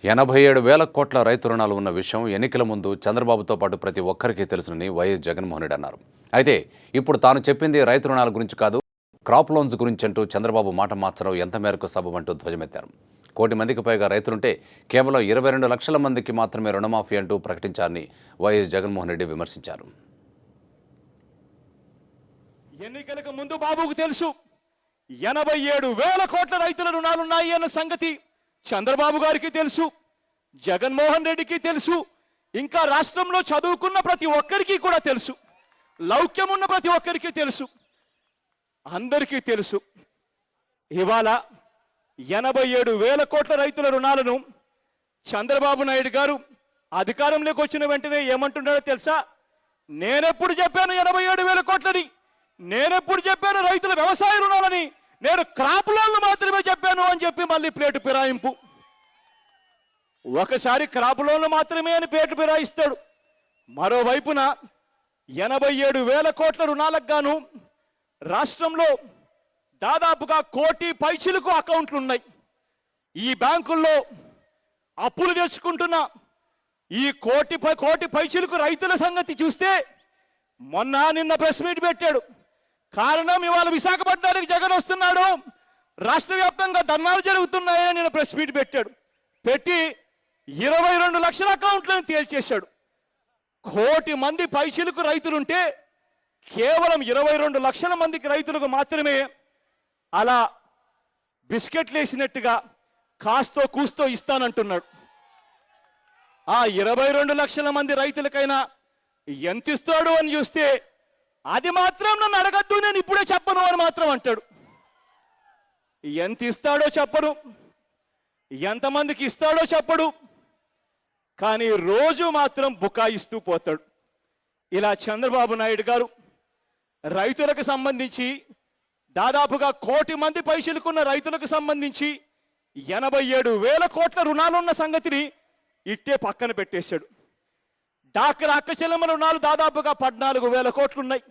87,000 కోట్ల రైతు రుణాలు ఉన్న విషయం ఎన్నికల ముందు చంద్రబాబుతో పాటు ప్రతి ఒక్కరికి తెలుసునని వైఎస్ జగన్మోహన్ రెడ్డి అన్నారు. అయితే ఇప్పుడు తాను చెప్పింది రైతు రుణాల గురించి కాదు, క్రాప్ లోన్స్ గురించి అంటూ చంద్రబాబు మాట మార్చడం ఎంత మేరకు సబబంటూ ధ్వజమెత్తారు. 1 కోటి మందికి పైగా రైతులుంటే కేవలం 22 లక్షల మందికి మాత్రమే రుణమాఫీ అంటూ ప్రకటించారని వైఎస్ జగన్మోహన్ రెడ్డి విమర్శించారు. ఎన్నికలకు ముందు బాబుకు తెలుసు 87,000 కోట్ల రైతుల రుణాలున్నాయి అన్న సంగతి చంద్రబాబు గారికి తెలుసు, జగన్మోహన్ రెడ్డికి తెలుసు, ఇంకా రాష్ట్రంలో చదువుకున్న ప్రతి ఒక్కరికి కూడా తెలుసు, లౌక్యం ఉన్న ప్రతి ఒక్కరికి తెలుసు, అందరికీ తెలుసు. ఇవాళ 87,000 కోట్ల రైతుల రుణాలను చంద్రబాబు నాయుడు గారు అధికారంలోకి వచ్చిన వెంటనే ఏమంటున్నాడో తెలుసా? నేనెప్పుడు చెప్పాను 87,000 కోట్లని, నేనెప్పుడు చెప్పాను రైతుల వ్యవసాయ రుణాలని, నేను క్రాప్ లోన్లు మాత్రమే చెప్పాను అని చెప్పి మళ్ళీ ప్లేటు ఫిరాయింపు. ఒకసారి క్రాప్ లోన్లు మాత్రమే అని ప్లేటు ఫిరాయిస్తాడు, మరోవైపున 87,000 కోట్ల రుణాలకు గాను రాష్ట్రంలో దాదాపుగా 1 కోటి పైచిలకు అకౌంట్లు ఉన్నాయి. ఈ బ్యాంకుల్లో అప్పులు తెచ్చుకుంటున్న ఈ కోటి పైచిలకు రైతుల సంగతి చూస్తే నిన్న ప్రెస్ మీట్ పెట్టాడు. కారణం ఇవాళ విశాఖపట్నానికి జగన్ వస్తున్నాడు, రాష్ట్ర వ్యాప్తంగా ధర్నాలు జరుగుతున్నాయని నిన్న ప్రెస్ మీట్ పెట్టాడు. పెట్టి 22 లక్షల అకౌంట్లను తేల్చేశాడు. 1 కోటి మంది పైచిలకు రైతులుంటే కేవలం 22 లక్షల మందికి రైతులకు మాత్రమే అలా బిస్కెట్లు వేసినట్టుగా కాస్తో కూస్తో ఇస్తానంటున్నాడు. ఆ 22 లక్షల మంది రైతులకైనా ఎంత ఇస్తాడు అని చూస్తే అది మాత్రం నన్ను అడగద్దు, నేను ఇప్పుడే చెప్పను అని మాత్రం అంటాడు. ఎంత ఇస్తాడో చెప్పడు, ఎంతమందికి ఇస్తాడో చెప్పడు, కానీ రోజు మాత్రం బుకాయిస్తూ పోతాడు. ఇలా చంద్రబాబు నాయుడు గారు రైతులకు సంబంధించి దాదాపుగా 1 కోటి మంది పైసలుకున్న రైతులకు సంబంధించి 87,000 కోట్ల రుణాలున్న సంగతిని ఇట్టే పక్కన పెట్టేశాడు. డాక్రా అక్క చెల్లెమ్మల రుణాలు దాదాపుగా 14,000 కోట్లున్నాయి.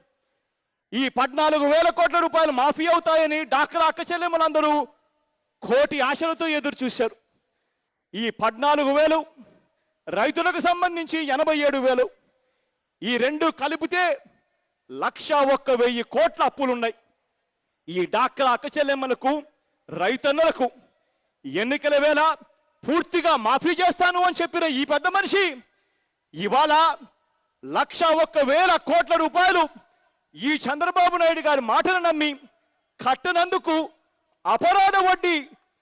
ఈ 14,000 కోట్ల రూపాయలు మాఫీ అవుతాయని డాక్రా అక్క చెల్లెమ్మలందరూ 1 కోటి ఆశలతో ఎదురు చూశారు. ఈ 14,000 రైతులకు సంబంధించి 87,000, ఈ రెండు కలిపితే 101,000 కోట్ల అప్పులున్నాయి. ఈ డాక్రా అక్క చెల్లెమ్మలకు రైతన్నలకు ఎన్నికల వేళ పూర్తిగా మాఫీ చేస్తాను అని చెప్పిన ఈ పెద్ద మనిషి ఇవాళ 101,000 కోట్ల రూపాయలు ఈ చంద్రబాబు నాయుడు గారి మాటలు నమ్మి కట్టనందుకు అపరాధ వడ్డీ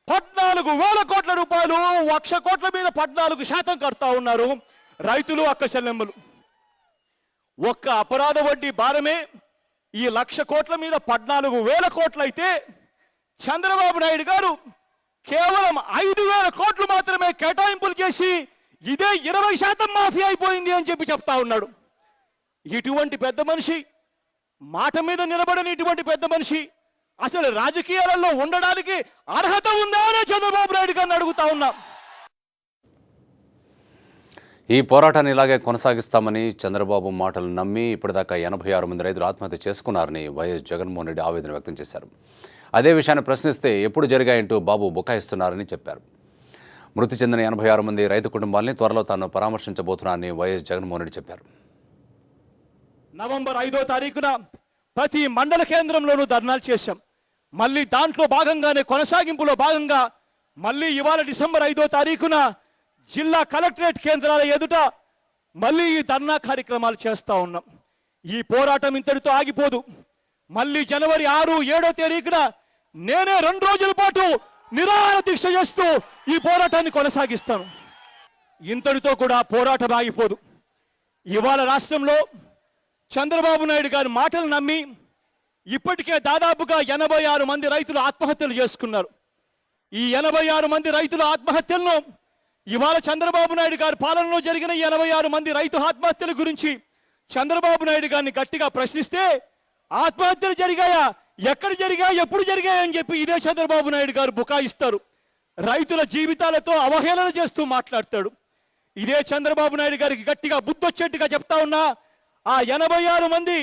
14,000 కోట్ల రూపాయలు, 1,00,000 కోట్ల మీద 14% కడతా ఉన్నారు రైతులు అక్క చెల్లెమ్మలు. ఒక్క అపరాధ వడ్డీ భారమే ఈ 1,00,000 కోట్ల మీద 14,000 కోట్లు అయితే చంద్రబాబు నాయుడు గారు కేవలం 5,000 కోట్లు మాత్రమే కేటాయింపులు చేసి ఇదే 20% మాఫీ అయిపోయింది అని చెప్పి చెప్తా ఉన్నాడు. ఇటువంటి పెద్ద మనిషి, మాట మీద నిలబడని ఇటువంటి పెద్ద మనిషి అసలు రాజకీయాలలో ఉండడానికి అర్హత ఉందా అని చంద్రబాబు నాయుడు గారిని అడుగుతా ఉన్నా. ఈ పోరాటాన్ని ఇలాగే కొనసాగిస్తామని చంద్రబాబు మాటలు నమ్మి ఇప్పటిదాకా 86 మంది రైతులు ఆత్మహత్య చేసుకున్నారని వైఎస్ జగన్మోహన్ రెడ్డి ఆవేదన వ్యక్తం చేశారు. అదే విషయాన్ని ప్రశ్నిస్తే ఎప్పుడు జరిగాయంటూ బాబు బుకాయిస్తున్నారని చెప్పారు. మృతి చెందిన 86 మంది రైతు కుటుంబాలని త్వరలో తాను పరామర్శించబోతున్నారని వైఎస్ జగన్మోహన్ రెడ్డి చెప్పారు. నవంబర్ 5వ తారీఖున ప్రతి మండల కేంద్రంలోనూ ధర్నాలు చేశాం. మళ్ళీ దాంట్లో భాగంగానే కొనసాగింపులో భాగంగా మళ్ళీ ఇవాళ డిసెంబర్ 5వ తారీఖున జిల్లా కలెక్టరేట్ కేంద్రాల ఎదుట మళ్ళీ ఈ ధర్నా కార్యక్రమాలు చేస్తూ ఉన్నాం. ఈ పోరాటం ఇంతటితో ఆగిపోదు. మళ్ళీ జనవరి 6, 7వ తారీఖున నేనే 2 రోజుల పాటు నిరాహార దీక్ష చేస్తూ ఈ పోరాటాన్ని కొనసాగిస్తాను. ఇంతటితో కూడా పోరాటం ఆగిపోదు. ఇవాళ రాష్ట్రంలో చంద్రబాబు నాయుడు గారి మాటలు నమ్మి ఇప్పటికే దాదాపుగా 86 మంది రైతులు ఆత్మహత్యలు చేసుకున్నారు. ఈ 86 మంది రైతుల ఆత్మహత్యలను ఇవాళ చంద్రబాబు నాయుడు గారి పాలనలో జరిగిన 86 మంది రైతు ఆత్మహత్యల గురించి చంద్రబాబు నాయుడు గారిని గట్టిగా ప్రశ్నిస్తే ఆత్మహత్యలు జరిగాయా, ఎక్కడ జరిగాయి, ఎప్పుడు జరిగాయి అని చెప్పి ఇదే చంద్రబాబు నాయుడు గారు బుకాయిస్తారు. రైతుల జీవితాలతో అవహేళన చేస్తూ మాట్లాడతాడు. ఇదే చంద్రబాబు నాయుడు గారికి గట్టిగా బుద్ధొచ్చేట్టుగా చెప్తా ఉన్నా, ఆ 86 మంది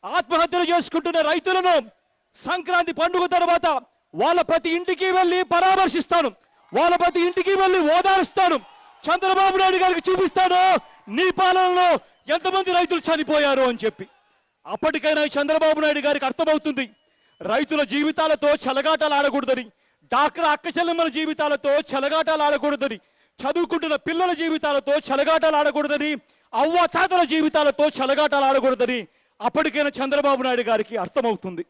ఆత్మహత్యలు చేసుకుంటున్న రైతులను సంక్రాంతి పండుగ తర్వాత వాళ్ళ ప్రతి ఇంటికి వెళ్ళి పరామర్శిస్తాను. వాళ్ళ ప్రతి ఇంటికి వెళ్ళి ఓదారుస్తాడు. చంద్రబాబు నాయుడు గారికి చూపిస్తాడు నీ పాలనలో ఎంతమంది రైతులు చనిపోయారు అని చెప్పి. అప్పటికైనా ఈ చంద్రబాబు నాయుడు గారికి అర్థమవుతుంది రైతుల జీవితాలతో చెలగాటాలు ఆడకూడదని, డాక్రా అక్క చెల్లెమ్మల జీవితాలతో చెలగాటాలు ఆడకూడదని, చదువుకుంటున్న పిల్లల జీవితాలతో చెలగాటాలు ఆడకూడదని, అవ్వ తాతల జీవితాలతో చెలగాటాలు ఆడకూడదని అప్పటికైనా చంద్రబాబు నాయుడు గారికి అర్థమవుతుంది.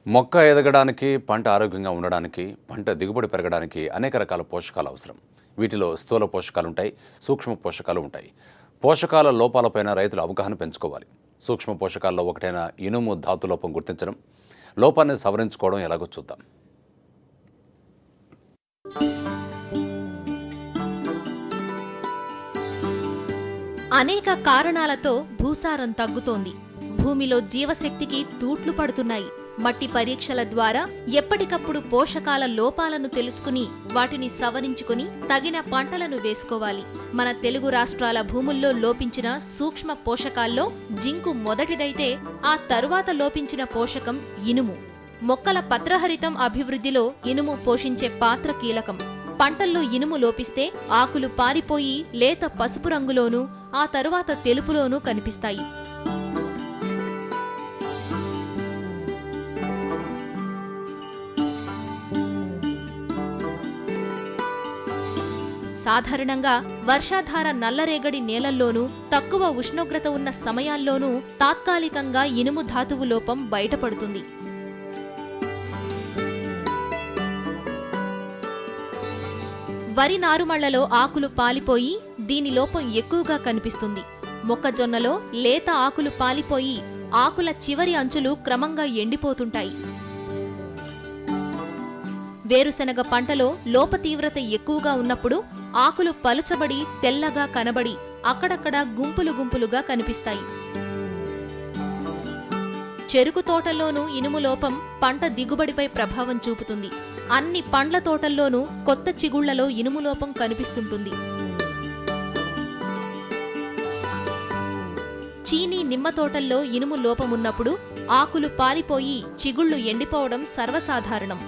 మొక్క ఎదగడానికి, పంట ఆరోగ్యంగా ఉండడానికి, పంట దిగుబడి పెరగడానికి అనేక రకాల పోషకాలు అవసరం. వీటిలో స్థూల పోషకాలు ఉంటాయి, సూక్ష్మ పోషకాలు ఉంటాయి. పోషకాల లోపాలపైన రైతులు అవగాహన పెంచుకోవాలి. సూక్ష్మ పోషకాల్లో ఒకటైన ఇనుము ధాతు లోపం గుర్తించడం, లోపాన్ని సవరించుకోవడం ఎలాగో చూద్దాం. అనేక కారణాలతో భూసారం తగ్గుతోంది. భూమిలో జీవశక్తికి తూట్లు పడుతున్నాయి. మట్టి పరీక్షల ద్వారా ఎప్పటికప్పుడు పోషకాల లోపాలను తెలుసుకుని వాటిని సవరించుకుని తగిన పంటలను వేసుకోవాలి. మన తెలుగు రాష్ట్రాల భూముల్లో లోపించిన సూక్ష్మ పోషకాల్లో జింకు మొదటిదైతే ఆ తరువాత లోపించిన పోషకం ఇనుము. మొక్కల పత్రహరితం అభివృద్ధిలో ఇనుము పోషించే పాత్ర కీలకం. పంటల్లో ఇనుము లోపిస్తే ఆకులు పారిపోయి లేత పసుపు రంగులోనూ ఆ తరువాత తెలుపులోనూ కనిపిస్తాయి. సాధారణంగా వర్షాధార నల్లరేగడి నేలల్లోనూ తక్కువ ఉష్ణోగ్రత ఉన్న సమయాల్లోనూ తాత్కాలికంగా ఇనుము ధాతువు లోపం బయటపడుతుంది. వరి నారుమళ్లలో ఆకులు పాలిపోయి దీని లోపం ఎక్కువగా కనిపిస్తుంది. మొక్కజొన్నలో లేత ఆకులు పాలిపోయి ఆకుల చివరి అంచులు క్రమంగా ఎండిపోతుంటాయి. వేరుశనగ పంటలో లోప తీవ్రత ఎక్కువగా ఉన్నప్పుడు ఆకులు పలుచబడి తెల్లగా కనబడి అక్కడక్కడ గుంపులు గుంపులుగా కనిపిస్తాయి. చెరుకు తోటల్లోనూ ఇనుము లోపం పంట దిగుబడిపై ప్రభావం చూపుతుంది. అన్ని పండ్ల తోటల్లోనూ కొత్త చిగుళ్లలో ఇనుము లోపం కనిపిస్తుంటుంది. చీనీ నిమ్మ తోటల్లో ఇనుము లోపమున్నప్పుడు ఆకులు పాలిపోయి చిగుళ్లు ఎండిపోవడం సర్వసాధారణం.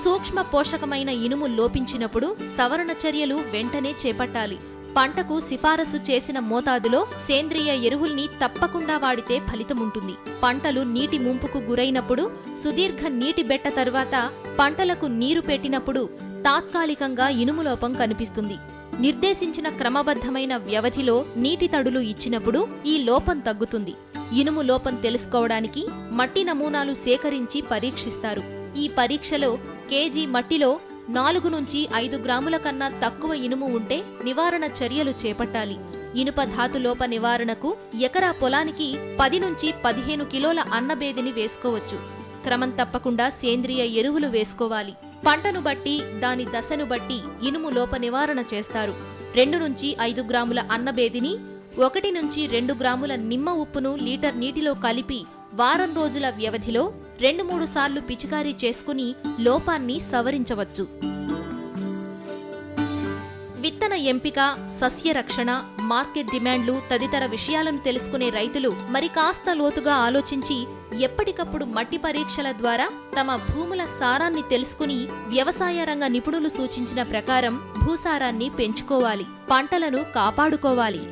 సూక్ష్మ పోషకమైన ఇనుము లోపించినప్పుడు సవరణ చర్యలు వెంటనే చేపట్టాలి. పంటకు సిఫారసు చేసిన మోతాదులో సేంద్రియ ఎరువుల్ని తప్పకుండా వాడితే ఫలితముంటుంది. పంటలు నీటి ముంపుకు గురైనప్పుడు, సుదీర్ఘ నీటి బెట్ట తరువాత పంటలకు నీరు పెట్టినప్పుడు తాత్కాలికంగా ఇనుము లోపం కనిపిస్తుంది. నిర్దేశించిన క్రమబద్ధమైన వ్యవధిలో నీటి తడులు ఇచ్చినప్పుడు ఈ లోపం తగ్గుతుంది. ఇనుము లోపం తెలుసుకోవడానికి మట్టి నమూనాలు సేకరించి పరీక్షిస్తారు. ఈ పరీక్షలో కేజీ మట్టిలో 4 నుంచి 5 గ్రాముల కన్నా తక్కువ ఇనుము ఉంటే నివారణ చర్యలు చేపట్టాలి. ఇనుప ధాతులోప నివారణకు ఎకరా పొలానికి 10 నుంచి 15 కిలోల అన్నబేదిని వేసుకోవచ్చు. క్రమం తప్పకుండా సేంద్రియ ఎరువులు వేసుకోవాలి. పంటను బట్టి, దాని దశను బట్టి ఇనుము లోప నివారణ చేస్తారు. 2 నుంచి 5 గ్రాముల అన్నబేదిని 1 నుంచి 2 గ్రాముల నిమ్మ ఉప్పును లీటర్ నీటిలో కలిపి వారం రోజుల వ్యవధిలో 2-3 సార్లు పిచికారీ చేసుకుని లోపాన్ని సవరించవచ్చు. విత్తన ఎంపిక, సస్య రక్షణ, మార్కెట్ డిమాండ్లు తదితర విషయాలను తెలుసుకునే రైతులు మరి కాస్త లోతుగా ఆలోచించి ఎప్పటికప్పుడు మట్టి పరీక్షల ద్వారా తమ భూముల సారాన్ని తెలుసుకుని వ్యవసాయ రంగ నిపుణులు సూచించిన ప్రకారం భూసారాన్ని పెంచుకోవాలి, పంటలను కాపాడుకోవాలి.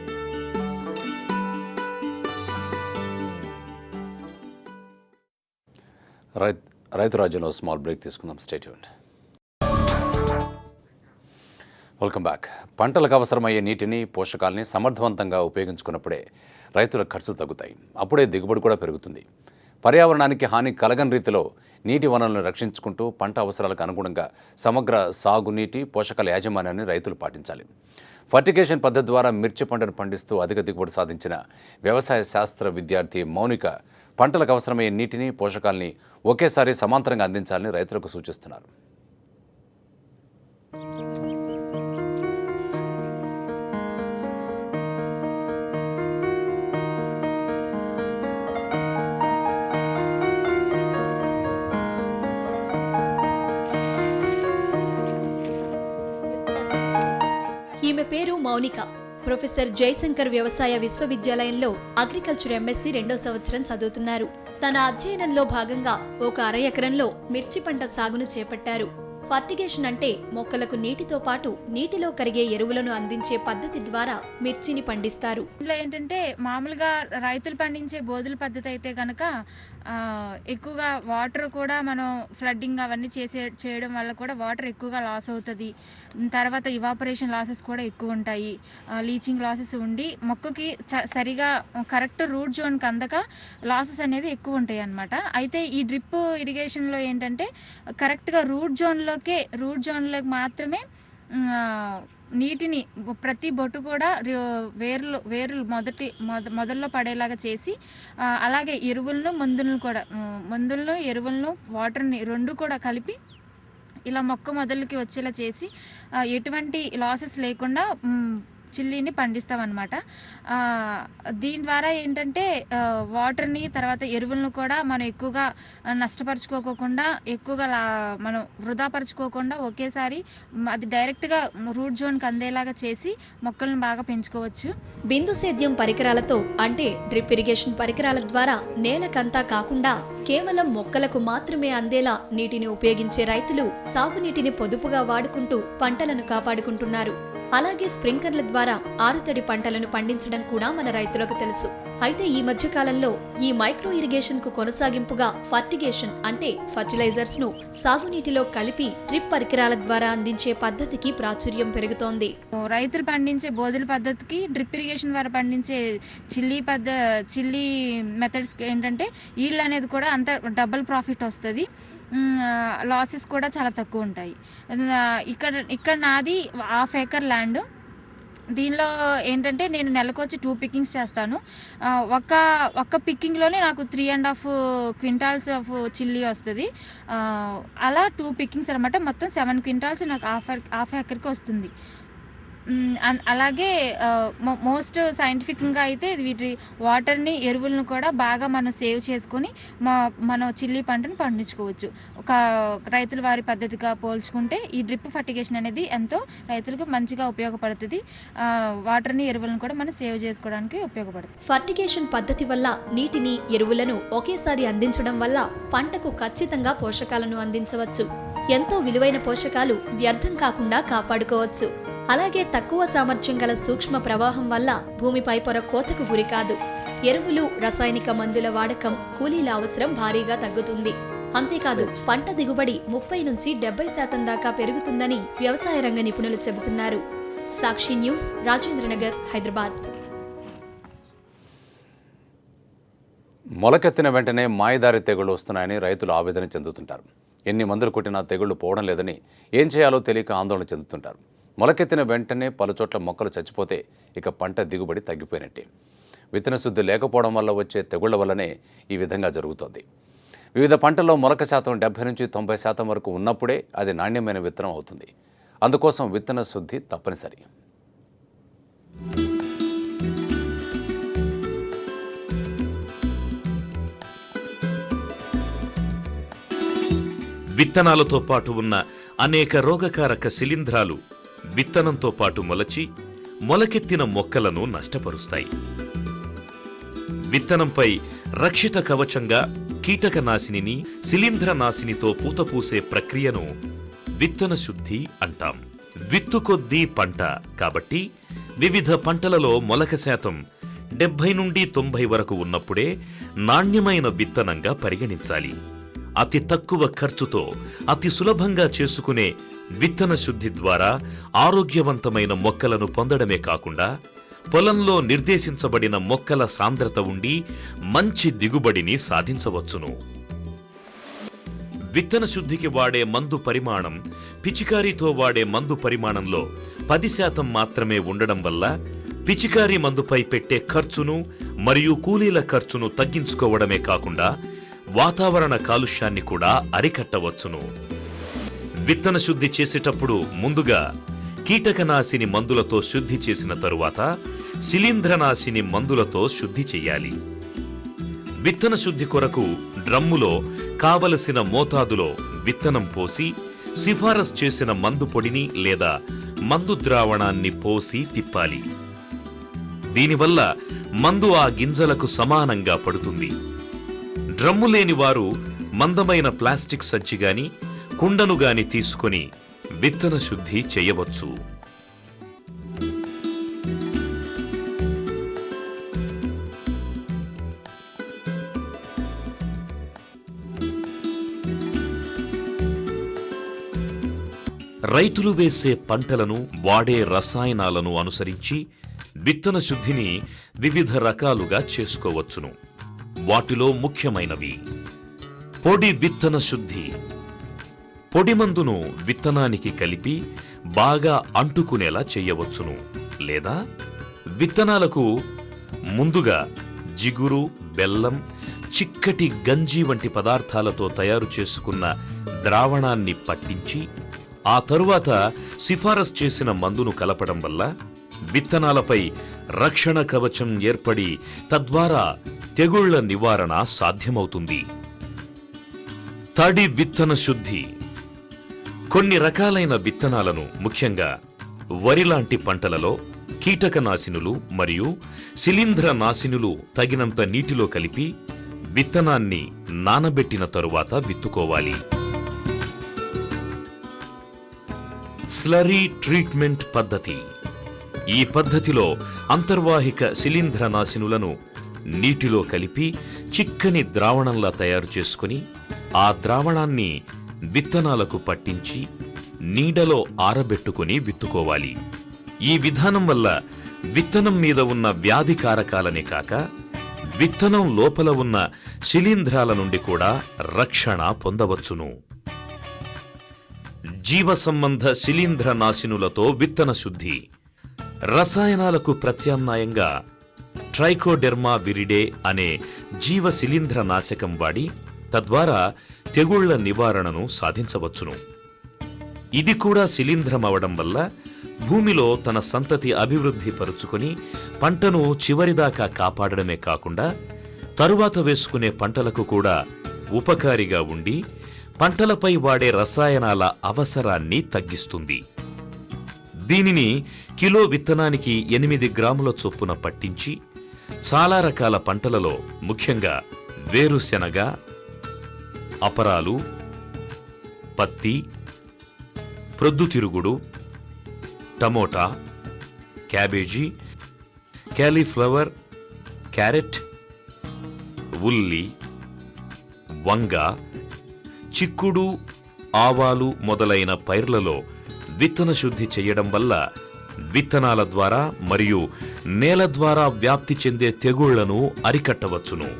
రైతు రాజ్యంలో స్మాల్ బ్రేక్ తీసుకుందాం. Stay tuned. Welcome back. పంటలకు అవసరమయ్యే నీటిని, పోషకాలని సమర్థవంతంగా ఉపయోగించుకున్నప్పుడే రైతుల ఖర్చులు తగ్గుతాయి. అప్పుడే దిగుబడి కూడా పెరుగుతుంది. పర్యావరణానికి హాని కలగని రీతిలో నీటి వనరులను రక్షించుకుంటూ పంట అవసరాలకు అనుగుణంగా సమగ్ర సాగునీటి, పోషకాల యాజమాన్యాన్ని రైతులు పాటించాలి. ఫర్టిగేషన్ పద్ధతి ద్వారా మిర్చి పంటను పండిస్తూ అధిక దిగుబడి సాధించిన వ్యవసాయ శాస్త్ర విద్యార్థి మౌనిక పంటలకు అవసరమయ్యే నీటిని, పోషకాలని ఒకేసారి సమాంతరంగా అందించాలని రైతులకు సూచిస్తున్నారు. ఈమె పేరు మౌనిక. ప్రొఫెసర్ జయశంకర్ వ్యవసాయ విశ్వవిద్యాలయంలో అగ్రికల్చర్ ఎంఎస్సీ 2వ సంవత్సరం చదువుతున్నారు. తన అధ్యయనంలో భాగంగా ఒక అర ఎకరంలో మిర్చి పంట సాగును చేపట్టారు. ఫర్టిగేషన్ అంటే మొక్కలకు నీటితో పాటు నీటిలో కరిగే ఎరువులను అందించే పద్ధతి ద్వారా మిర్చిని పండిస్తారు. ఇందులో ఏంటంటే మామూలుగా రైతులు పండించే బోధుల పద్ధతి అయితే కనుక ఎక్కువగా వాటర్ కూడా మనం ఫ్లడ్డింగ్ అవన్నీ చేయడం వల్ల కూడా వాటర్ ఎక్కువగా లాస్ అవుతుంది. తర్వాత ఇవాపరేషన్ లాసెస్ కూడా ఎక్కువ ఉంటాయి. లీచింగ్ లాసెస్ ఉండి మొక్కకి సరిగా కరెక్ట్ రూట్ జోన్కి అందక లాసెస్ అనేది ఎక్కువ ఉంటాయి అన్నమాట. అయితే ఈ డ్రిప్ ఇరిగేషన్లో ఏంటంటే కరెక్ట్గా రూట్ జోన్లోకి మాత్రమే నీటిని ప్రతి బొట్టు కూడా వేర్లు మొదల్లో పడేలాగా చేసి అలాగే మందులను ఎరువులను వాటర్ని రెండు కూడా కలిపి ఇలా మొక్క మొదలుకి వచ్చేలా చేసి ఎటువంటి లాసెస్ లేకుండా చిల్లీని పండిస్తామన్నమాట. దీని ద్వారా ఏంటంటే వాటర్ని తర్వాత ఎరువులను కూడా మనం ఎక్కువగా నష్టపరుచుకోకుండా ఎక్కువగా మనం వృధాపరచుకోకుండా ఒకేసారి అది డైరెక్ట్గా రూట్ జోన్కి అందేలాగా చేసి మొక్కలను బాగా పెంచుకోవచ్చు. బిందు సేద్యం పరికరాలతో అంటే డ్రిప్ ఇరిగేషన్ పరికరాల ద్వారా నేలకంతా కాకుండా కేవలం మొక్కలకు మాత్రమే అందేలా నీటిని ఉపయోగించే రైతులు సాగునీటిని పొదుపుగా వాడుకుంటూ పంటలను కాపాడుకుంటున్నారు. అలాగే స్ప్రింక్లర్ల ద్వారా ఆరుతడి పంటలను పండించడం కూడా మన రైతులకు తెలుసు. అయితే ఈ మధ్య కాలంలో ఈ మైక్రో ఇరిగేషన్ కు కొనసాగింపుగా ఫర్టిగేషన్ అంటే ఫర్టిలైజర్స్ ను సాగునీటిలో కలిపి డ్రిప్ పరికరాల ద్వారా అందించే పద్ధతికి ప్రాచుర్యం పెరుగుతోంది. రైతులు పండించే బోధుల పద్ధతికి డ్రిప్ ఇరిగేషన్ ద్వారా పండించే చిల్లీ మెథడ్స్ ఏంటంటే ఈల్డ్ అనేది కూడా అంత డబుల్ ప్రాఫిట్ వస్తుంది. లాసెస్ కూడా చాలా తక్కువ ఉంటాయి. ఇక్కడ నాది 1/2 ఎకర్ ల్యాండ్. దీనిలో ఏంటంటే నేను నెలకొచ్చి 2 పికింగ్స్ చేస్తాను. ఒక్క పిక్కింగ్లోనే నాకు 3.5 క్వింటాల్స్ ఆఫ్ చిల్లీ వస్తుంది. అలా 2 పికింగ్స్ అనమాట. మొత్తం 7 క్వింటాల్స్ నాకు హాఫ్ ఎకర్కి వస్తుంది. అలాగే మోస్ట్ సైంటిఫిక్గా అయితే వీటి వాటర్ని ఎరువులను కూడా బాగా మనం సేవ్ చేసుకొని మన చిల్లీ పంటను పండించుకోవచ్చు. ఒక రైతుల వారి పద్ధతిగా పోల్చుకుంటే ఈ డ్రిప్ ఫర్టిగేషన్ అనేది ఎంతో రైతులకు మంచిగా ఉపయోగపడుతుంది. వాటర్ని ఎరువులను కూడా మనం సేవ్ చేసుకోవడానికి ఉపయోగపడుతుంది. ఫర్టిగేషన్ పద్ధతి వల్ల నీటిని ఎరువులను ఒకేసారి అందించడం వల్ల పంటకు ఖచ్చితంగా పోషకాలను అందించవచ్చు. ఎంతో విలువైన పోషకాలు వ్యర్థం కాకుండా కాపాడుకోవచ్చు. అలాగే తక్కువ సామర్థ్యం గల సూక్ష్మ ప్రవాహం వల్ల భూమిపై పొర కోతకు గురికాదు. ఎరువులు రసాయనిక మందుల వాడకం కూలీల అవసరం భారీగా తగ్గుతుంది. అంతేకాదు పంట దిగుబడి 30 నుంచి 70% దాకా పెరుగుతుందని వ్యవసాయ రంగ నిపుణులు చెబుతున్నారు. సాక్షి న్యూస్, రాజేంద్రనగర్, హైదరాబాద్. మొలకెత్తిన వెంటనే మాయదారి తెగుళ్లు వస్తున్నాయని రైతులు ఆవేదన చెందుతుంటారు. ఎన్ని మందులు కొట్టినా తెగుళ్లు పోవడం లేదని ఏం చేయాలో తెలియక ఆందోళన చెందుతుంటారు. మొలకెత్తిన వెంటనే పలుచోట్ల మొక్కలు చచ్చిపోతే ఇక పంట దిగుబడి తగ్గిపోయినట్టే. విత్తన శుద్ధి లేకపోవడం వల్ల వచ్చే తెగుళ్ల వల్లనే ఈ విధంగా జరుగుతోంది. వివిధ పంటల్లో మొలక శాతం 70 నుంచి 90% వరకు ఉన్నప్పుడే అది నాణ్యమైన విత్తనం అవుతుంది. అందుకోసం విత్తన శుద్ధి తప్పనిసరి. విత్తనాలతో పాటు ఉన్న అనేక రోగకారక శిలీంధ్రాలు విత్తనంతో పాటు మొలచి మొలకెత్తిన మొక్కలను నష్టపరుస్తాయి. విత్తనంపై రక్షిత కవచంగా కీటకనాశినిని శిలీంధ్రనాశినితో పూతపూసే ప్రక్రియను విత్తన శుద్ధి అంటాం. విత్తు కొద్దీ పంట కాబట్టి వివిధ పంటలలో మొలక శాతం 70 నుండి 90 వరకు ఉన్నప్పుడే నాణ్యమైన విత్తనంగా పరిగణించాలి. అతి తక్కువ ఖర్చుతో అతి సులభంగా చేసుకునే విత్తన శుద్ధి ద్వారా ఆరోగ్యవంతమైన మొక్కలను పొందడమే కాకుండా పొలంలో నిర్దేశించబడిన మొక్కల సాంద్రత ఉండి మంచి దిగుబడిని సాధించవచ్చును. విత్తన శుద్ధికి వాడే మందు పరిమాణం పిచికారీతో వాడే మందు పరిమాణంలో 10% మాత్రమే ఉండడం వల్ల పిచికారీ మందుపై పెట్టే ఖర్చును మరియు కూలీల ఖర్చును తగ్గించుకోవడమే కాకుండా వాతావరణ కాలుష్యాన్ని కూడా అరికట్టవచ్చును. విత్తన శుద్ధి చేసేటప్పుడు ముందుగా కీటకనాశిని మందులతో శుద్ధి చేసిన తరువాత శిలీంధ్రనాశిని మందులతో శుద్ధి చేయాలి. విత్తన శుద్ధి కొరకు డ్రమ్ములో కావలసిన మోతాదులో విత్తనం పోసి సిఫారసు చేసిన మందు పొడిని లేదా మందు ద్రావణాన్ని పోసి తిప్పాలి. దీనివల్ల మందు ఆ గింజలకు సమానంగా పడుతుంది. డ్రమ్ము లేని వారు మందమైన ప్లాస్టిక్ సంచి గాని కుండను గాని తీసుకొని విత్తన శుద్ధి చేయవచ్చు. రైతులు వేసే పంటలను వాడే రసాయనాలను అనుసరించి విత్తన శుద్ధిని వివిధ రకాలుగా చేసుకోవచ్చును. వాటిలో ముఖ్యమైనవి పొడి విత్తన శుద్ధి. పొడి మందును విత్తనానికి కలిపి బాగా అంటుకునేలా చేయవచ్చును. లేదా విత్తనాలకు ముందుగా జిగురు, బెల్లం, చిక్కటి గంజి వంటి పదార్థాలతో తయారు చేసుకున్న ద్రావణాన్ని పట్టించి ఆ తరువాత సిఫారసు చేసిన మందును కలపడం వల్ల విత్తనాలపై రక్షణ కవచం ఏర్పడి తద్వారా తెగుళ్ల నివారణ సాధ్యమవుతుంది. తడి విత్తన శుద్ధి. కొన్ని రకాలైన విత్తనాలను, ముఖ్యంగా వరి లాంటి పంటలలో కీటకనాశినులు మరియు శిలీంధ్ర నాశినులు తగినంత నీటిలో కలిపి విత్తనాన్ని నానబెట్టిన తరువాత విత్తుకోవాలి. స్లరీ ట్రీట్మెంట్ పద్ధతి. ఈ పద్ధతిలో అంతర్వాహిక శిలీంధ్ర నాశినులను నీటిలో కలిపి చిక్కని ద్రావణంలా తయారు చేసుకుని ఆ ద్రావణాన్ని విత్తనాలకు పట్టించి నీడలో ఆరబెట్టుకుని విత్తుకోవాలి. ఈ విధానం వల్ల విత్తనం మీద ఉన్న వ్యాధి కారకాలనే కాక విత్తనం లోపల ఉన్న శిలీంధ్రాల నుండి కూడా రక్షణ పొందవచ్చును. జీవ సంబంధ శిలీంధ్ర నాశినులతో విత్తన శుద్ధి. రసాయనాలకు ప్రత్యామ్నాయంగా ట్రైకోడెర్మా విరిడే అనే జీవ శిలీంధ్ర నాశకం వాడి తద్వారా తెగుళ్ల నివారణను సాధించవచ్చును. ఇది కూడా శిలీంధ్రమవడం వల్ల భూమిలో తన సంతతి అభివృద్ధి పరుచుకొని పంటను చివరిదాకా కాపాడడమే కాకుండా తరువాత వేసుకునే పంటలకు కూడా ఉపకారిగా ఉండి పంటలపై వాడే రసాయనాల అవసరాన్ని తగ్గిస్తుంది. దీనిని కిలో విత్తనానికి 8 గ్రాముల చొప్పున పట్టించి చాలా రకాల పంటలలో, ముఖ్యంగా వేరుశెనగ, అపరాలు, పత్తి, ప్రొద్దుతిరుగుడు, టమోటా, క్యాబేజీ, క్యాలీఫ్లవర్, క్యారెట్, ఉల్లి, వంగ, చిక్కుడు, ఆవాలు మొదలైన పైర్లలో విత్తన శుద్ధి చేయడం వల్ల విత్తనాల ద్వారా మరియు నేల ద్వారా వ్యాప్తి చెందే తెగుళ్లను అరికట్టవచ్చును.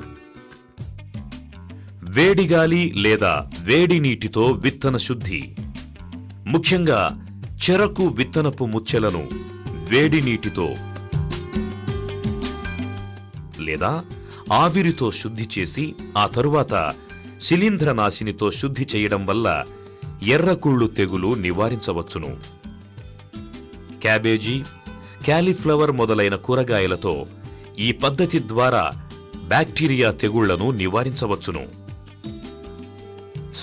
వేడిగాలి లేదా వేడి నీటితో విత్తన శుద్ధి. ముఖ్యంగా చెరకు విత్తనపు ముచ్చెలను వేడి నీటితో లేదా ఆవిరితో శుద్ధి చేసి ఆ తరువాత శిలీంధ్రనాశినితో శుద్ధి చేయడం వల్ల ఎర్రకుళ్ళు తెగులు నివారించవచ్చును. క్యాబేజీ, క్యాలీఫ్లవర్ మొదలైన కూరగాయలతో ఈ పద్ధతి ద్వారా బ్యాక్టీరియా తెగుళ్లను నివారించవచ్చును.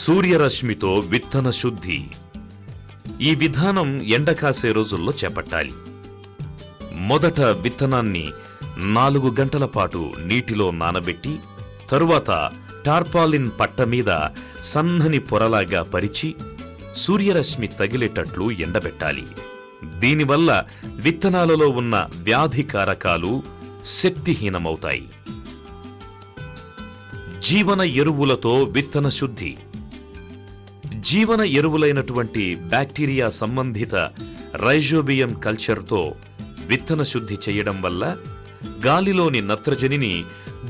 సూర్యరశ్మితో విత్తన శుద్ధి. ఈ విధానం ఎండకాసే రోజుల్లో చేపట్టాలి. మొదట విత్తనాన్ని 4 గంటల పాటు నీటిలో నానబెట్టి తరువాత టార్పాలిన్ పట్ట మీద సన్నని పొరలాగా పరిచి సూర్యరశ్మి తగిలేటట్లు ఎండబెట్టాలి. దీనివల్ల విత్తనాలలో ఉన్న వ్యాధి కారకాలు శక్తిహీనమవుతాయి. జీవన ఎరువులతో విత్తన శుద్ధి. జీవన ఎరువులైనటువంటి బ్యాక్టీరియా సంబంధిత రైజోబియం కల్చర్తో విత్తన శుద్ధి చేయడం వల్ల గాలిలోని నత్రజనిని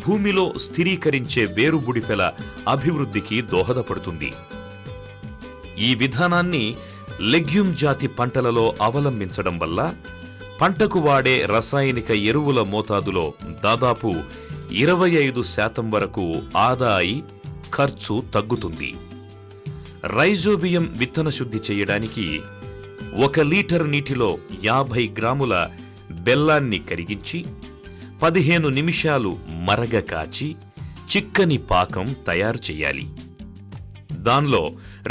భూమిలో స్థిరీకరించే వేరుబుడిపెల అభివృద్ధికి దోహదపడుతుంది. ఈ విధానాన్ని లెగ్యూమ్ జాతి పంటలలో అవలంబించడం వల్ల పంటకు వాడే రసాయనిక ఎరువుల మోతాదులో దాదాపు 25% వరకు ఆదా అయి ఖర్చు తగ్గుతుంది. రైజోబియం విత్తన శుద్ధి చేయడానికి 1 లీటర్ నీటిలో 50 గ్రాముల బెల్లాన్ని కరిగించి 15 నిమిషాలు మరగ కాచి చిక్కని పాకం తయారు చేయాలి. దానిలో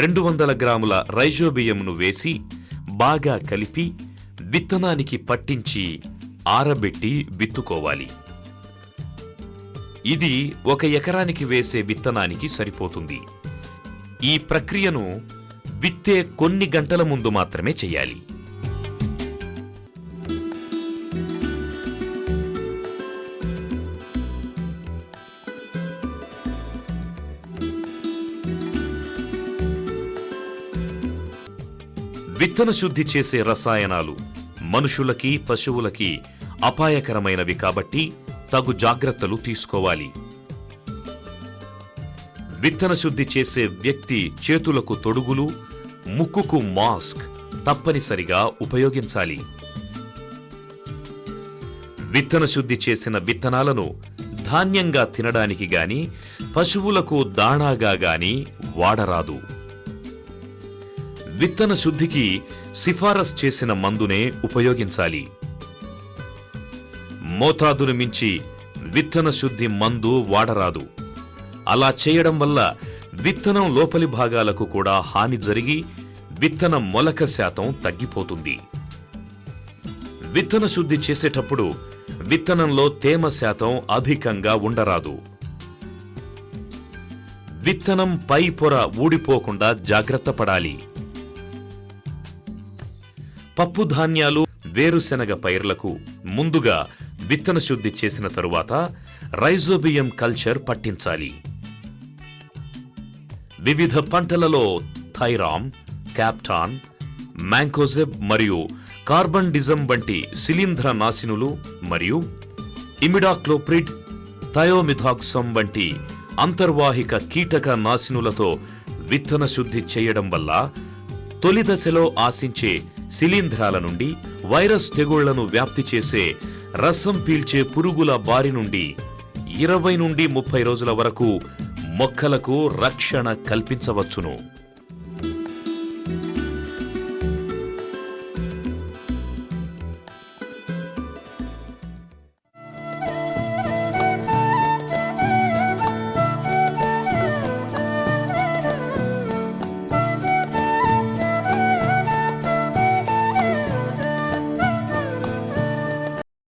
200 గ్రాముల రైజోబియంను వేసి బాగా కలిపి విత్తనానికి పట్టించి ఆరబెట్టి విత్తుకోవాలి. ఇది 1 ఎకరానికి వేసే విత్తనానికి సరిపోతుంది. ఈ ప్రక్రియను విత్తే కొన్ని గంటల ముందు మాత్రమే చేయాలి. విత్తన శుద్ధి చేసే రసాయనాలు మనుషులకి, పశువులకి అపాయకరమైనవి కాబట్టి తగు జాగ్రత్తలు తీసుకోవాలి. విత్తన శుద్ధి చేసే వ్యక్తి చేతులకు తొడుగులు, ముక్కుకు మాస్క్ తప్పనిసరిగా ఉపయోగించాలి. విత్తన శుద్ధి చేసిన విత్తనాలను ధాన్యంగా తినడానికి గాని, పశువులకు దాణాగా గాని వాడరాదు. విత్తన శుద్ధికి సిఫారసు చేసిన మందునే ఉపయోగించాలి. మోతాదును మించి విత్తన శుద్ధి మందు వాడరాదు. అలా చేయడం వల్ల విత్తనం లోపలి భాగాలకు కూడా హాని జరిగి విత్తన మొలక శాతం తగ్గిపోతుంది. విత్తన శుద్ధి చేసేటప్పుడు విత్తనంలో తేమ శాతం అధికంగా ఉండరాదు. విత్తనం పై పొర ఊడిపోకుండా జాగ్రత్త పడాలి. పప్పు ధాన్యాలు, వేరుశెనగ పైర్లకు ముందుగా విత్తన శుద్ధి చేసిన తరువాత రైజోబియం కల్చర్ పట్టించాలి. వివిధ పంటలలో థైరామ్, క్యాప్టాన్, మ్యాంకోజెబ్ మరియు కార్బండిజం వంటి శిలీంధ్ర నాశినులు మరియు ఇమిడాక్లోప్రిడ్, థయోమిథాక్సమ్ వంటి అంతర్వాహిక కీటక నాశినులతో విత్తన శుద్ధి చేయడం వల్ల తొలి దశలో ఆశించే శిలీంధ్రాల నుండి, వైరస్ తెగుళ్లను వ్యాప్తి చేసే రసం పీల్చే పురుగుల బారి నుండి 20 నుండి 30 రోజుల వరకు మొక్కలకు రక్షణ కల్పించవచ్చును.